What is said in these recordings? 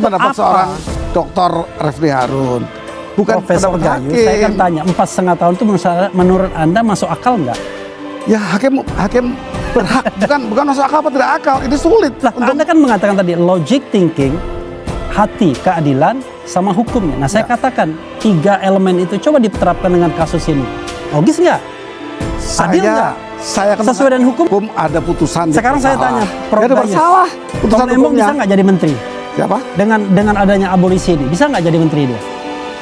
Pendapat seorang Dr. Refli Harun, bukan Profesor pendapat Gayus. hakim. Saya kan tanya, 4,5 tahun itu menurut Anda masuk akal nggak? Ya hakim berhak, bukan masuk akal apa tidak akal, ini sulit. Lah, Anda kan mengatakan tadi logic thinking, hati, keadilan, sama hukumnya. Nah, saya katakan 3 elemen itu coba diterapkan dengan kasus ini. Logis nggak? Adil nggak? Saya kan Sesuai dengan hukum? ada putusan. Sekarang saya tanya, Prof. Ada bersalah. Putusan Tom Lembong hukumnya. bisa nggak jadi menteri? Siapa? Dengan adanya abolisi ini, bisa nggak jadi menteri dia?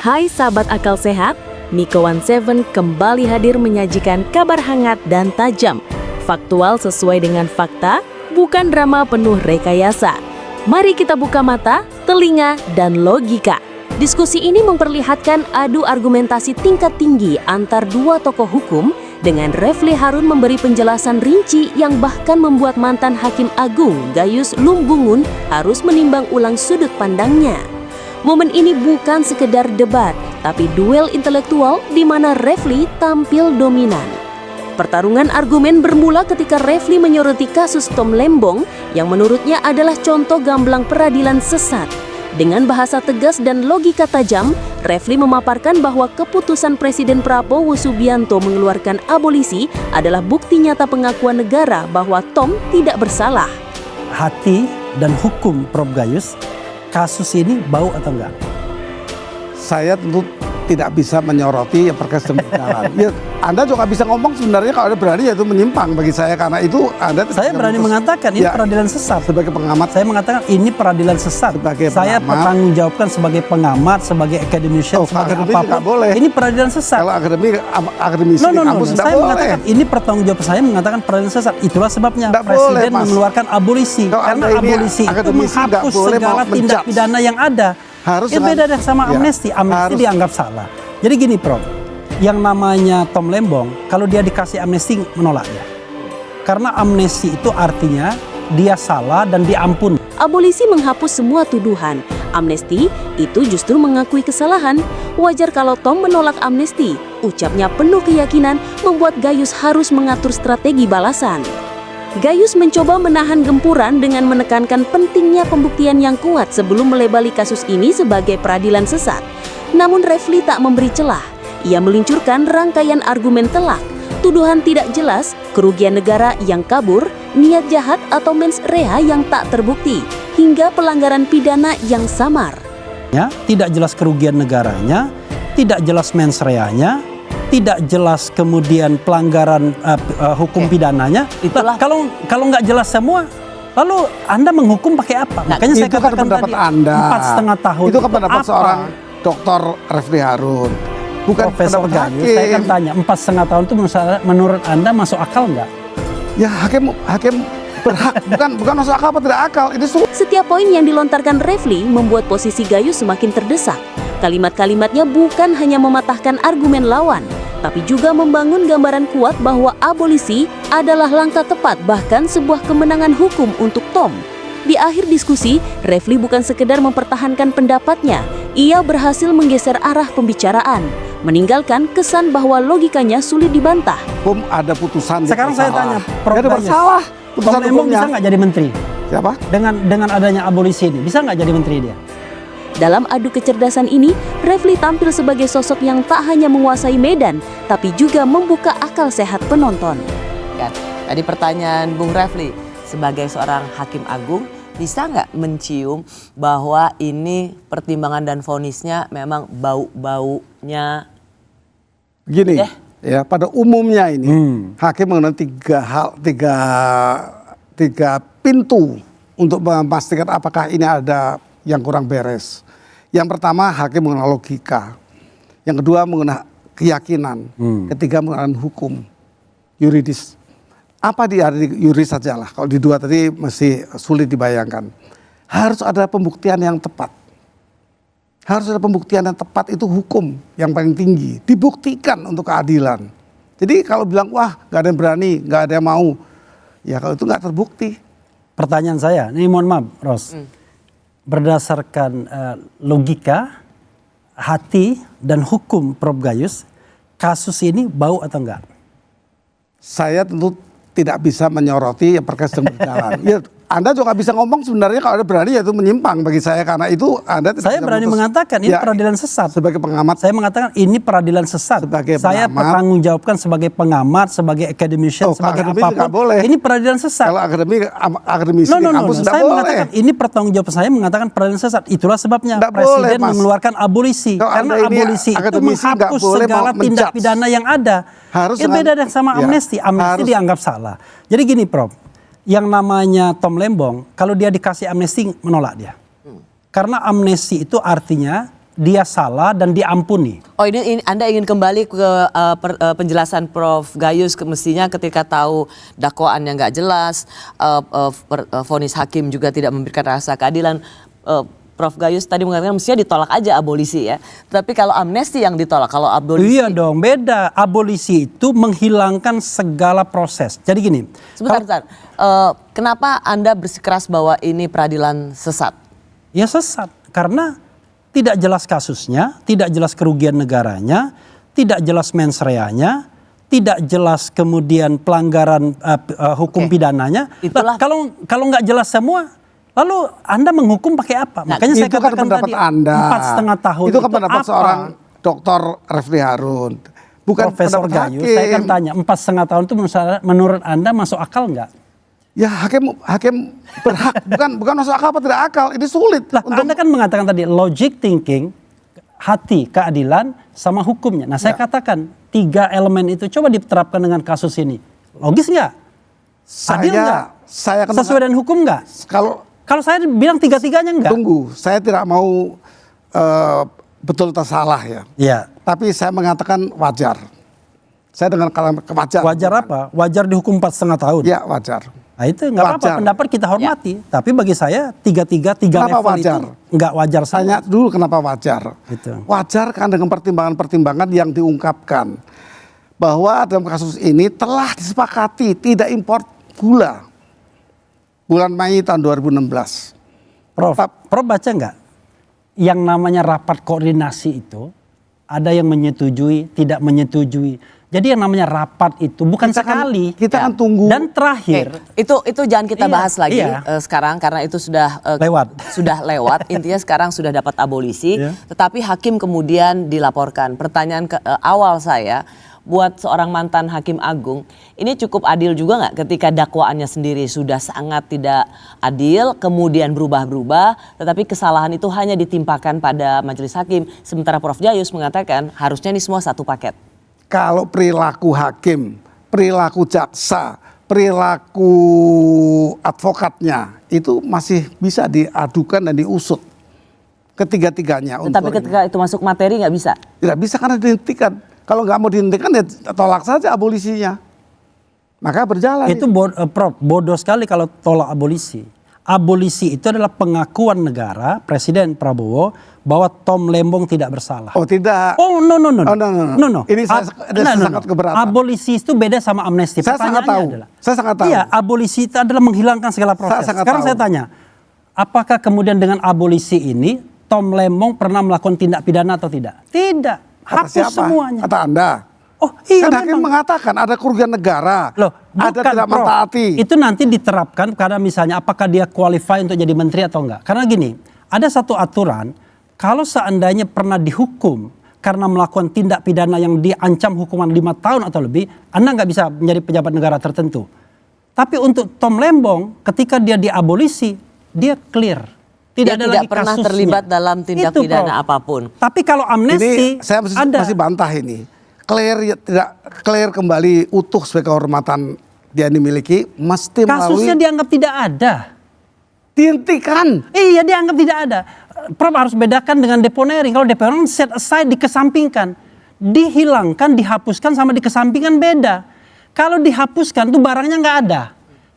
Hai sahabat akal sehat, Miko 17 kembali hadir menyajikan kabar hangat dan tajam. Faktual sesuai dengan fakta, bukan drama penuh rekayasa. Mari kita buka mata, telinga, dan logika. Diskusi ini memperlihatkan adu argumentasi tingkat tinggi antar dua tokoh hukum dengan Refli Harun memberi penjelasan rinci yang bahkan membuat mantan Hakim Agung Gayus Lumbungun harus menimbang ulang sudut pandangnya. Momen ini bukan sekedar debat, tapi duel intelektual di mana Refli tampil dominan. Pertarungan argumen bermula ketika Refli menyoroti kasus Tom Lembong yang menurutnya adalah contoh gamblang peradilan sesat. Dengan bahasa tegas dan logika tajam, Refli memaparkan bahwa keputusan Presiden Prabowo Subianto mengeluarkan abolisi adalah bukti nyata pengakuan negara bahwa Tom tidak bersalah. Hati dan hukum, Prof. Gayus, kasus ini bau atau enggak? Saya tentu tidak bisa menyoroti yang terkait dengan perkara. Ya, Anda juga bisa ngomong sebenarnya kalau Anda berani yaitu menyimpang bagi saya karena itu Anda. Saya berani mengatakan ini peradilan sesat. Sebagai pengamat, saya mengatakan ini peradilan sesat. Sebagai saya bertanggung jawabkan sebagai pengamat, sebagai academician, sebagai apapun. Boleh. Ini peradilan sesat. Kalau akademisi no. tidak Saya boleh. mengatakan ini pertanggung jawab saya mengatakan peradilan sesat. Itulah sebabnya Nggak Presiden boleh, Mas. mengeluarkan abolisi. Karena abolisi itu menghapus segala tindak pidana yang ada. Harus beda deh sama amnesti. Amnesti dianggap salah. Jadi gini, Prof, yang namanya Tom Lembong, kalau dia dikasih amnesti menolak dia. Karena amnesti itu artinya dia salah dan diampuni. Abolisi menghapus semua tuduhan. Amnesti itu justru mengakui kesalahan. Wajar kalau Tom menolak amnesti. Ucapnya penuh keyakinan membuat Gayus harus mengatur strategi balasan. Gayus mencoba menahan gempuran dengan menekankan pentingnya pembuktian yang kuat sebelum melebeli kasus ini sebagai peradilan sesat. Namun Refli tak memberi celah. Ia meluncurkan rangkaian argumen telak, tuduhan tidak jelas, kerugian negara yang kabur, niat jahat atau mens rea yang tak terbukti, hingga pelanggaran pidana yang samar. Ya, tidak jelas kerugian negaranya, tidak jelas mens reanya, tidak jelas kemudian pelanggaran hukum pidananya. Itulah kalau nggak jelas semua, lalu Anda menghukum pakai apa? Nah, makanya saya itu kan katakan pendapat tadi, Anda. 4,5 tahun. Itu kan pendapat apa? seorang Dr. Refli Harun, bukan Profesor pendapat Gayus. hakim. Saya kan tanya, 4,5 tahun itu menurut Anda masuk akal nggak? Ya hakim berhak, bukan masuk akal apa tidak akal, ini sulit. Setiap poin yang dilontarkan Refli membuat posisi Gayus semakin terdesak. Kalimat-kalimatnya bukan hanya mematahkan argumen lawan, tapi juga membangun gambaran kuat bahwa abolisi adalah langkah tepat bahkan sebuah kemenangan hukum untuk Tom. Di akhir diskusi, Refli bukan sekedar mempertahankan pendapatnya, ia berhasil menggeser arah pembicaraan, meninggalkan kesan bahwa logikanya sulit dibantah. Hukum ada putusan. Sekarang saya tanya, Prof. Ada Gayus, bersalah. Putusan Tom Lembong hukumnya. bisa nggak jadi menteri? Siapa? Dengan adanya abolisi ini, bisa nggak jadi menteri dia? Dalam adu kecerdasan ini, Refli tampil sebagai sosok yang tak hanya menguasai medan, tapi juga membuka akal sehat penonton. kan. Tadi pertanyaan Bung Refli, sebagai seorang hakim agung, bisa nggak mencium bahwa ini pertimbangan dan vonisnya memang bau-baunya? Gini, ya pada umumnya ini hakim mengenai tiga pintu untuk memastikan apakah ini ada yang kurang beres. Yang pertama hakim mengenal logika, yang kedua mengenal keyakinan, ketiga mengenal hukum, yuridis. Apa di yuridis saja lah, kalau di dua tadi masih sulit dibayangkan. Harus ada pembuktian yang tepat. Harus ada pembuktian yang tepat, itu hukum yang paling tinggi. Dibuktikan untuk keadilan. Jadi kalau bilang, wah gak ada yang berani, gak ada yang mau. Ya kalau itu gak terbukti. Pertanyaan saya, ini mohon maaf Ros. Berdasarkan logika, hati, dan hukum Prof. Gayus, kasus ini bau atau enggak? Saya tentu tidak bisa menyoroti yang terkait dengan perkara. Ya, Anda juga bisa ngomong sebenarnya kalau Anda berani yaitu menyimpang bagi saya karena itu Anda tidak Saya bisa berani memutus. mengatakan ini Ya, peradilan sesat. sebagai pengamat. Saya mengatakan ini peradilan sesat. Sebagai Saya pengamat. bertanggung jawabkan sebagai pengamat, sebagai academician, Oh, sebagai akademisi apapun. nggak boleh. Ini peradilan sesat. Kalau akademisi No, di no, no, kampus no. tidak Saya boleh. mengatakan ini pertanggung jawab saya mengatakan peradilan sesat. Itulah sebabnya Nggak Presiden boleh, Mas. mengeluarkan abolisi. Kalau Karena Anda ini abolisi itu akademisi nggak menghapus boleh segala mau tindak menjudge. pidana yang ada. Harus Itu beda dengan- sama ya, amnesti. Amnesti harus- dianggap salah. Jadi gini, Prof. Yang namanya Tom Lembong, kalau dia dikasih amnesti menolak dia. Karena amnesti itu artinya dia salah dan diampuni. Oh ini Anda ingin kembali ke penjelasan Prof Gayus mestinya ketika tahu dakwaannya nggak jelas, vonis hakim juga tidak memberikan rasa keadilan. Prof Gayus tadi mengatakan mestinya ditolak aja abolisi ya. Tapi kalau amnesti yang ditolak, kalau abolisi. Iya dong, beda. Abolisi itu menghilangkan segala proses. Jadi gini. Sebentar. Kenapa Anda bersikeras bahwa ini peradilan sesat? Ya sesat. Karena tidak jelas kasusnya, tidak jelas kerugian negaranya, tidak jelas mens reanya, tidak jelas kemudian pelanggaran hukum Oke. pidananya. Itulah- Nah, kalau nggak jelas semua, lalu Anda menghukum pakai apa? Nah, Makanya saya Itu kan katakan pendapat tadi Anda. 4,5 tahun Itu kan pendapat apa? seorang Dr. Refli Harun. Bukan Profesor pendapat Gayus, hakim. saya kan tanya 4,5 tahun itu menurut Anda masuk akal nggak? Ya hakim berhak bukan masuk akal apa tidak akal. Ini sulit Lah, Anda kan mengatakan tadi logic thinking, hati, keadilan, sama hukumnya. Nah, saya katakan 3 elemen itu coba diterapkan dengan kasus ini. Logis nggak? Adil nggak? saya akan Sesuai dengan hukum nggak? kalau Kalau saya bilang 3-3-nya nggak? tunggu, saya tidak mau betul atau salah ya. Iya. Tapi saya mengatakan wajar. Saya dengan kalimat wajar. Wajar apa? Wajar dihukum 4,5 tahun. Ya wajar. Nah itu nggak apa-apa, Wajar. pendapat kita hormati. Tapi bagi saya 3 Kenapa level wajar? itu nggak wajar sama. Tanya dulu kenapa wajar. Gitu. Wajar kan dengan pertimbangan-pertimbangan yang diungkapkan. Bahwa dalam kasus ini telah disepakati tidak impor gula. Bulan Mei tahun 2016. Prof baca nggak? Yang namanya rapat koordinasi itu ada yang menyetujui, tidak menyetujui. Jadi yang namanya rapat itu bukan sekali. Kita kan tunggu. Dan terakhir, Itu jangan kita Iya, bahas lagi iya. sekarang karena itu sudah Lewat. Sudah lewat. Intinya sekarang sudah dapat abolisi. Iya. Tetapi hakim kemudian dilaporkan. Pertanyaan awal saya buat seorang mantan hakim agung, ini cukup adil juga nggak ketika dakwaannya sendiri sudah sangat tidak adil, kemudian berubah-berubah, tetapi kesalahan itu hanya ditimpakan pada majelis hakim. Sementara Prof Gayus mengatakan harusnya ini semua satu paket. Kalau perilaku hakim, perilaku jaksa, perilaku advokatnya itu masih bisa diadukan dan diusut ketiga-tiganya. Tetapi untuk ketika itu masuk materi nggak bisa. tidak bisa karena dihentikan. Kalau nggak mau dihentikan ya tolak saja abolisinya. Maka berjalan. itu Prof, bodoh sekali kalau tolak abolisi. Abolisi itu adalah pengakuan negara, Presiden Prabowo, bahwa Tom Lembong tidak bersalah. Oh tidak. Oh no. Oh, no. Ini saya sangat keberatan. Abolisi itu beda sama amnesti. Saya sangat Pertanyaannya tahu. adalah, Saya sangat tahu. Iya, abolisi itu adalah menghilangkan segala proses. sangat Sekarang tahu. saya tanya, apakah kemudian dengan abolisi ini Tom Lembong pernah melakukan tindak pidana atau tidak? Tidak. Kata Hapus siapa? semuanya. Kata Anda. Oh iya Kan hakim memang. mengatakan ada kerugian negara. Loh, ada bukan, tidak Prof. mentaati. Itu nanti diterapkan karena misalnya apakah dia qualify untuk jadi menteri atau enggak. Karena gini, ada satu aturan, kalau seandainya pernah dihukum karena melakukan tindak pidana yang diancam hukuman 5 tahun atau lebih, Anda nggak bisa menjadi pejabat negara tertentu. Tapi untuk Tom Lembong, ketika dia diabolisi, dia clear. Dia ada tidak lagi pernah kasusnya. terlibat dalam tindak Itu, pidana Prof. apapun. Tapi kalau amnesti Ini saya ada. masih bantah ini. Clear kembali utuh sebagai kehormatan dia dimiliki mesti Kasusnya melalui dianggap tidak ada. dihentikan. Iya, dianggap tidak ada. Prof harus bedakan dengan deponering. Kalau deponering set aside, dikesampingkan. Dihilangkan, dihapuskan sama dikesampingkan beda. Kalau dihapuskan tuh barangnya nggak ada.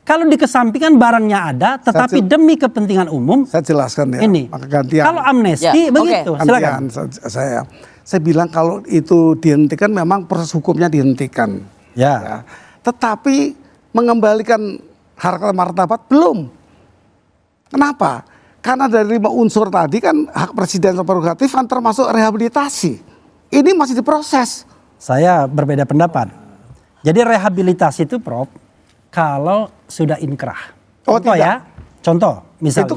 Kalau dikesampingkan barangnya ada, tetapi demi kepentingan umum. Saya jelaskan ya. Ini. Maka gantian. Kalau amnesti Ya, begitu. oke. Silakan. Gantian saya bilang kalau itu dihentikan memang proses hukumnya dihentikan. Ya. Tetapi mengembalikan harkat martabat belum. Kenapa? Karena dari 5 unsur tadi kan hak presiden prerogatif kan termasuk rehabilitasi. Ini masih diproses. Saya berbeda pendapat. Jadi rehabilitasi itu, Prof, kalau sudah inkrah. Oh, Contoh tidak. ya, Contoh, misalnya.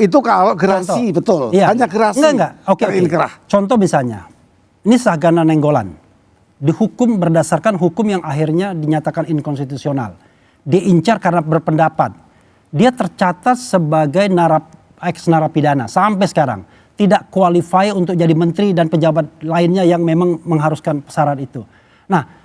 Itu kalau gerasi, betul. Iya. Hanya gerasi. Enggak. Oke. Terinkrah. Contoh misalnya, ini Sagana Nainggolan dihukum berdasarkan hukum yang akhirnya dinyatakan inkonstitusional. Diincar karena berpendapat. Dia tercatat sebagai ex narapidana sampai sekarang. Tidak qualify untuk jadi menteri dan pejabat lainnya yang memang mengharuskan syarat itu. Nah,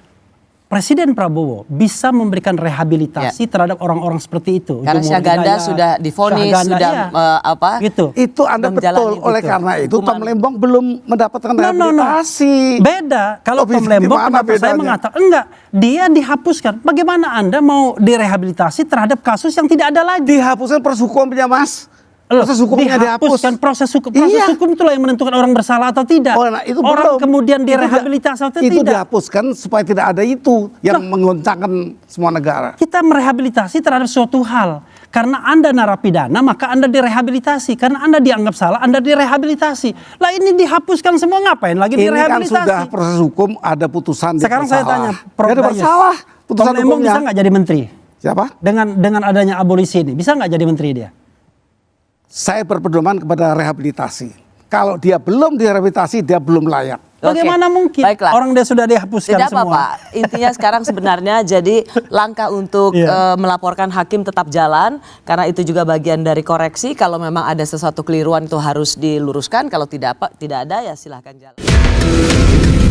Presiden Prabowo bisa memberikan rehabilitasi terhadap orang-orang seperti itu. Karena Jumur Syahganda Hidayat, sudah divonis, Syahganda, sudah iya. Gitu. Itu Anda betul. Oleh karena itu Tom Lembong belum mendapatkan rehabilitasi. Beda. Kalau Oh, Tom Lembong gimana pendapat saya bedanya? mengatakan enggak, dia dihapuskan. Bagaimana Anda mau direhabilitasi terhadap kasus yang tidak ada lagi? Dihapuskan proses hukumnya, Mas. Proses hukumnya dihapus. Proses Iya. hukum itulah yang menentukan orang bersalah atau tidak. Oh, nah, itu orang belum. kemudian direhabilitasi atau itu tidak. dihapuskan supaya tidak ada itu yang menggoncangkan semua negara. Kita merehabilitasi terhadap suatu hal. Karena Anda narapidana, maka Anda direhabilitasi. Karena Anda dianggap salah, Anda direhabilitasi. Lah ini dihapuskan semua, ngapain lagi Ini kan direhabilitasi? sudah proses hukum, ada putusan. Sekarang saya tanya, Prof. Ada Gayus, bersalah putusan Tom Lembong hukumnya. bisa nggak jadi menteri? Siapa? Dengan adanya abolisi ini, bisa nggak jadi menteri dia? Saya berpedoman kepada rehabilitasi. Kalau dia belum direhabilitasi, dia belum layak. Bagaimana mungkin? Baiklah. Orang dia sudah dihapuskan Tidak semua. apa-apa. Intinya sekarang sebenarnya jadi langkah untuk melaporkan hakim tetap jalan. Karena itu juga bagian dari koreksi. Kalau memang ada sesuatu keliruan itu harus diluruskan. Kalau tidak ada ya silahkan jalan.